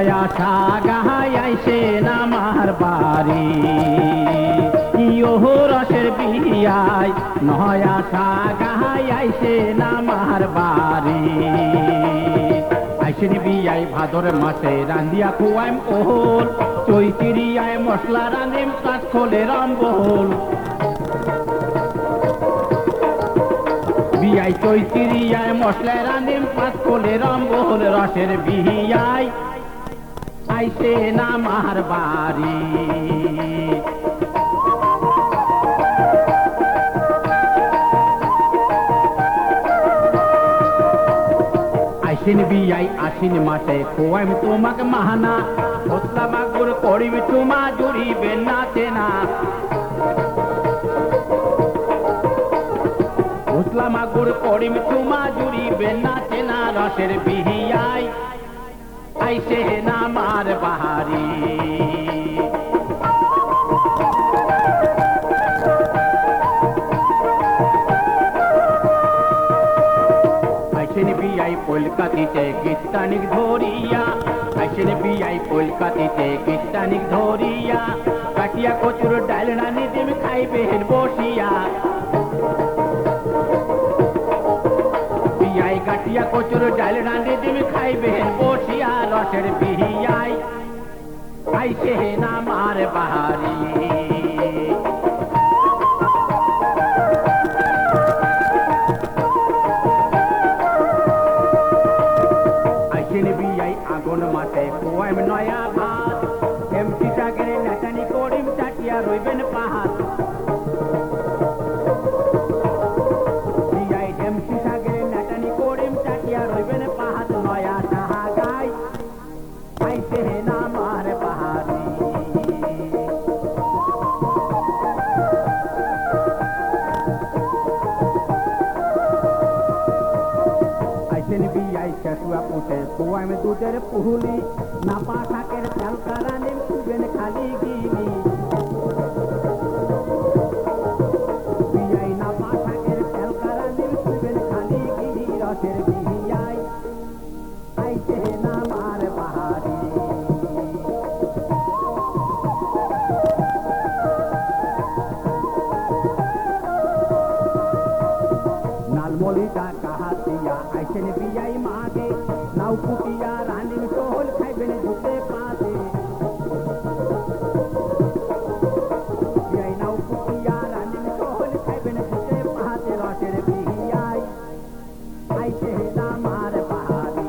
নয়া সাগাই আইসে নামার বাড়ি ইয়ো রসের বিয়াই নয়া সাগাই আইসে নামার বাড়ি আইসেন বিয়াই ভাদর মাসে রান্দিয়া খুয়াইম ওহল চৈতিরিয়ায় মশলা রান্দিম কাজ খোলে রামবহল বিয়াই চৈতিরিয়ায় মশলা রান্দিম কাজ খোলে রামবহল রসের বিয়াই আইসে নামার বাড়ি আইসিন বিয়াই আশ্বিন মাসে খোয়াইম তোমাক মাহানা মশলা মাগুর করিবি চুমা জুড়িবে না চেনা মশলা মাগুর করিবি চুমা জুড়িবে না চেনা রসের বিহিয়াই আইসে নামার বাহারি আইসেন বিয়াই কলকাতিতে গীতানিক ধরিয়া আইসেন বিয়াই কলকাতিতে গীতানিক ধরিয়া কাটিয়া কচুর ডাল রানি দিম খাইবেন বসিয়া বিয়াই কাটিয়া কচুর ডাল রানি দিম খাইবেন বসিয়া রসের বিহিয়াই আইসে নামার বাহারি আগুন মাঠে খোয়াইম নয়া ভাত এমটি চাকরি নেটানি করিম চাটিয়া রইবেন পাহাড় বিয়াই এমটি চাকরি নেটানি করিম চাটিয়া রইবেন পাহাড় নয়া সাহা গাই আইসে নামার বাহারি আইসেন বিয়াই চেতুয়া পুটে খোয়াইম দুধের পুহুলি নাপা শাকের তেলকা রানিম খুবেন খালি গিলি বিয়াই নাপা শাকের তেলকা রানিম খুবেন খালি গিলি রসের বিহিয়াই আইসে নামার বাহারি নালমলিটা কাহাতিয়া আইসেন বিয়াই মাগে নাও কুটিয়া রানিম সোহল খাইবেন ঝুঁকে পাতে বিয়াই নাও কুটিয়া রানিম সোহল খাইবেন ঝুঁকে পাতে রসের বিহিয়াই আইসে নামার বাহারি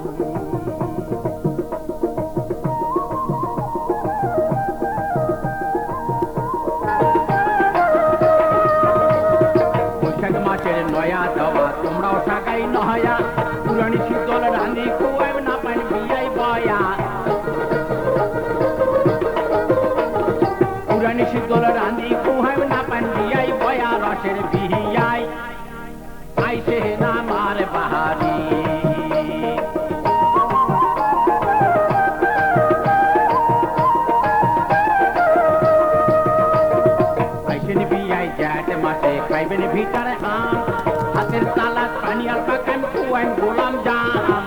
বৈশাখ মাসের নয়া দেওয়া তোমরাও সাকাই নহয়া পুরানি শীতল রান্ধি খুয়াইব না পাইন বিয়াই বয়া পুরানি শীতল রান্ধি খুয়াইব না পাইন বিয়াই বয়া রসের বিহিয়াই আইসে নামার বাহারি আইসেন বিয়াই জ্যাঠ মাসে খাইবেন ভিতরে আম হাতের তালা পানিয়াল পাকাইম খুয়াইম গোলাম জাম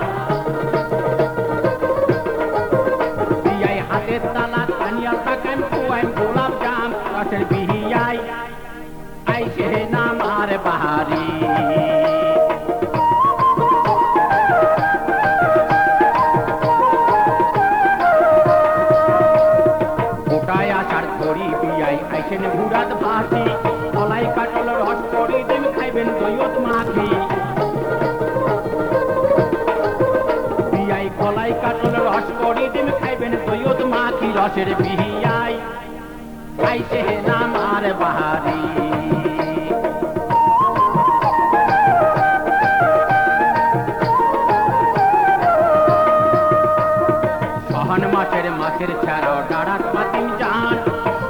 বিয়াই হাতের তালা পানিয়াল পাকাইম খুয়াইম গোলাম জাম রসের বিহিয়াই আইসে নামার বাহারি গোটায় আচার ধরি বিয়াই আইসেন ঘুরাত ভাসি কলাই কাটল রস করি দিন খাইবেন দইয়ত মাখি বিয়াই কলাই কাটল রস করি দিন খাইবেন দইয়ত মাখি রসের বিহিয়াই আইসে নামার বাহারি সহন মাছের ছাড়াও ডাড়াত পাতিম জান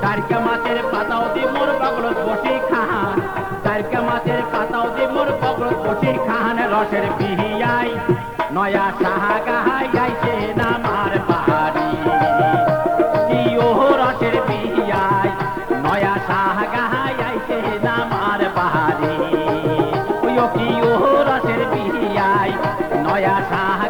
তারকা মাছের পাতাও দি মোর বগলত বসি খান তারকা মাছের পাতাও দি মোর বগলত বসি খান রসের বিহিয়াই নয়া সাহা গাহাই আইসে নামার বাহারি ইয়ো রসের বিহিয়াই নয়া সাহা গাহাই আইসে নামার বাহারি ইয়ো রসের বিহিয়াই নয়া সাহা